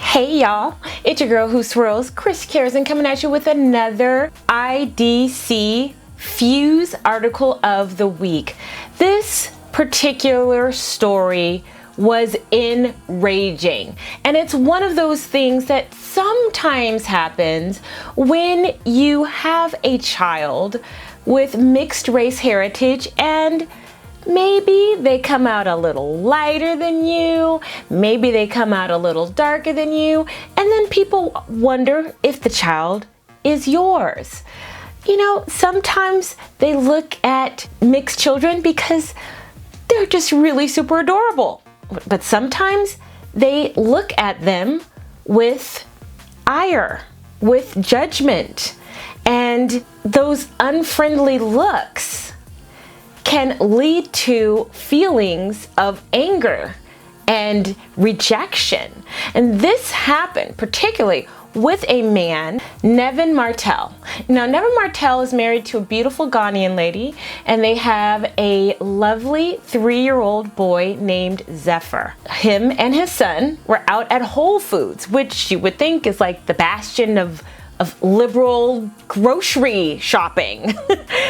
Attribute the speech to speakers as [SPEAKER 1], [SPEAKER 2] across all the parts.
[SPEAKER 1] Hey y'all, it's your girl who swirls, Chris Cares, and coming at you with another IDC Fuse article of the week. This particular story was enraging, and it's one of those things that sometimes happens when you have a child with mixed race heritage and maybe they come out a little lighter than you, maybe they come out a little darker than you, and then people wonder if the child is yours. You know, sometimes they look at mixed children because they're just really super adorable. But sometimes they look at them with ire, with judgment, and those unfriendly looks can lead to feelings of anger and rejection. And this happened particularly with a man, Nevin Martell. Now, Nevin Martell is married to a beautiful Ghanaian lady, and they have a lovely 3-year-old boy named Zephyr. Him and his son were out at Whole Foods, which you would think is like the bastion of liberal grocery shopping.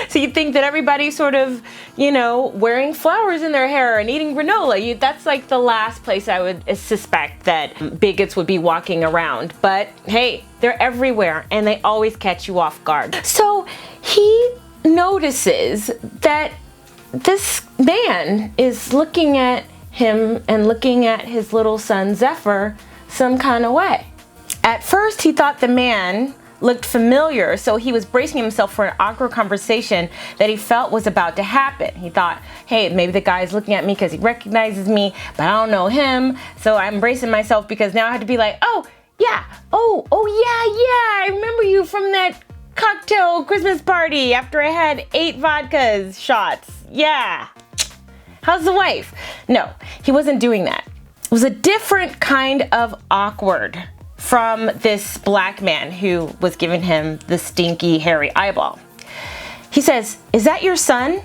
[SPEAKER 1] So you'd think that everybody's sort of, you know, wearing flowers in their hair and eating granola. That's like the last place I would suspect that bigots would be walking around. But hey, they're everywhere and they always catch you off guard. So he notices that this man is looking at him and looking at his little son Zephyr some kind of way. At first, he thought the man looked familiar, so he was bracing himself for an awkward conversation that he felt was about to happen. He thought, hey, maybe the guy's looking at me because he recognizes me, but I don't know him, so I'm bracing myself because now I have to be like, oh, yeah, I remember you from that cocktail Christmas party after I had 8 vodka shots. Yeah. How's the wife? No, he wasn't doing that. It was a different kind of awkward from this black man who was giving him the stinky, hairy eyeball. He says, "Is that your son?"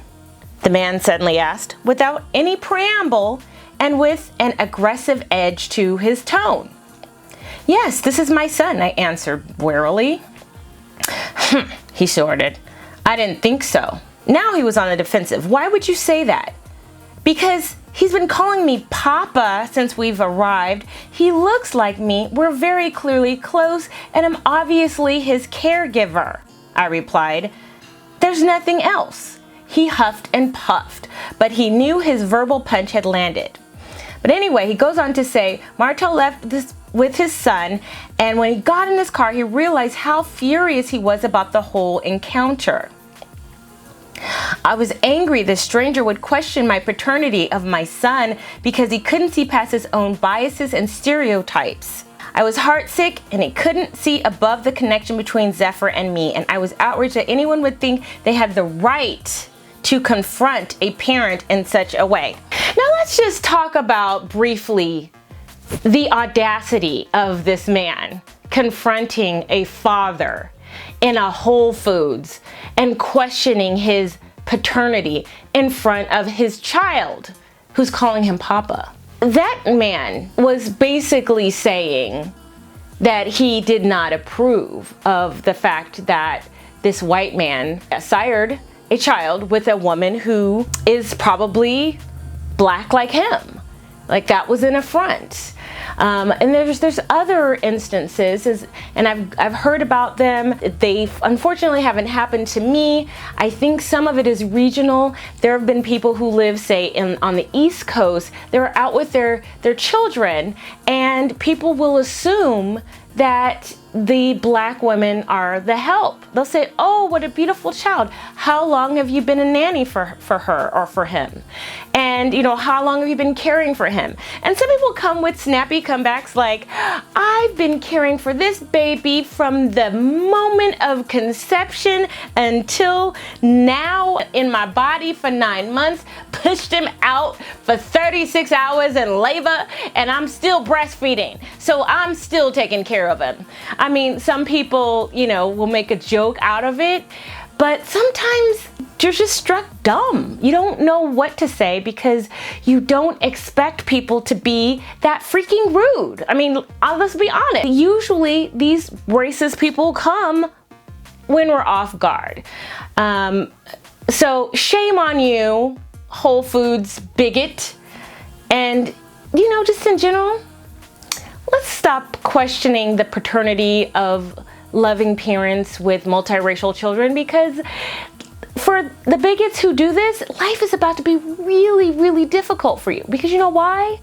[SPEAKER 1] the man suddenly asked, without any preamble and with an aggressive edge to his tone. "Yes, this is my son," I answered warily. He snorted. "I didn't think so." Now he was on the defensive. "Why would you say that?" "Because he's been calling me Papa since we've arrived. He looks like me. We're very clearly close, and I'm obviously his caregiver," I replied. "There's nothing else." He huffed and puffed, but he knew his verbal punch had landed. But anyway, he goes on to say, Martell left this with his son, and when he got in his car, he realized how furious he was about the whole encounter. "I was angry the stranger would question my paternity of my son because he couldn't see past his own biases and stereotypes. I was heartsick and he couldn't see above the connection between Zephyr and me, and I was outraged that anyone would think they had the right to confront a parent in such a way." Now let's just talk about briefly the audacity of this man confronting a father in a Whole Foods and questioning his paternity in front of his child who's calling him Papa. That man was basically saying that he did not approve of the fact that this white man sired a child with a woman who is probably black like him. Like, that was an affront. And there's other instances, and I've heard about them. They unfortunately haven't happened to me. I think some of it is regional. There have been people who live, say, on the East Coast. They're out with their children, and people will assume that the black women are the help. They'll say, "Oh, what a beautiful child. How long have you been a nanny for her or for him? And, you know, how long have you been caring for him?" And some people come with snappy comebacks like, "I've been caring for this baby from the moment of conception until now in my body for 9 months, pushed him out for 36 hours in labor, and I'm still breastfeeding. So I'm still taking care of him." I mean, some people, you know, will make a joke out of it, but sometimes you're just struck dumb. You don't know what to say because you don't expect people to be that freaking rude. I mean, let's be honest. Usually these racist people come when we're off guard. So shame on you, Whole Foods bigot. And, you know, just in general, let's stop questioning the paternity of loving parents with multiracial children, because for the bigots who do this, life is about to be really, really difficult for you. Because you know why?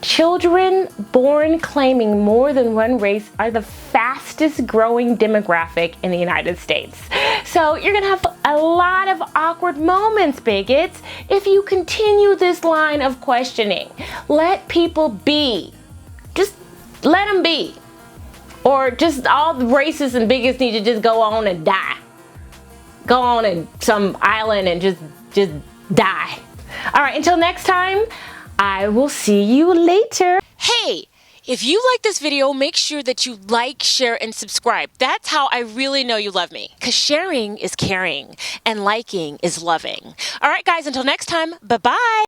[SPEAKER 1] Children born claiming more than one race are the fastest growing demographic in the United States. So you're gonna have a lot of awkward moments, bigots, if you continue this line of questioning. Let people be. Just let them be. Or just all the racists and bigots need to just go on and die. Go on in some island and just die. All right, until next time, I will see you later.
[SPEAKER 2] Hey, if you like this video, make sure that you like, share, and subscribe. That's how I really know you love me. Because sharing is caring, and liking is loving. All right, guys, until next time, bye-bye.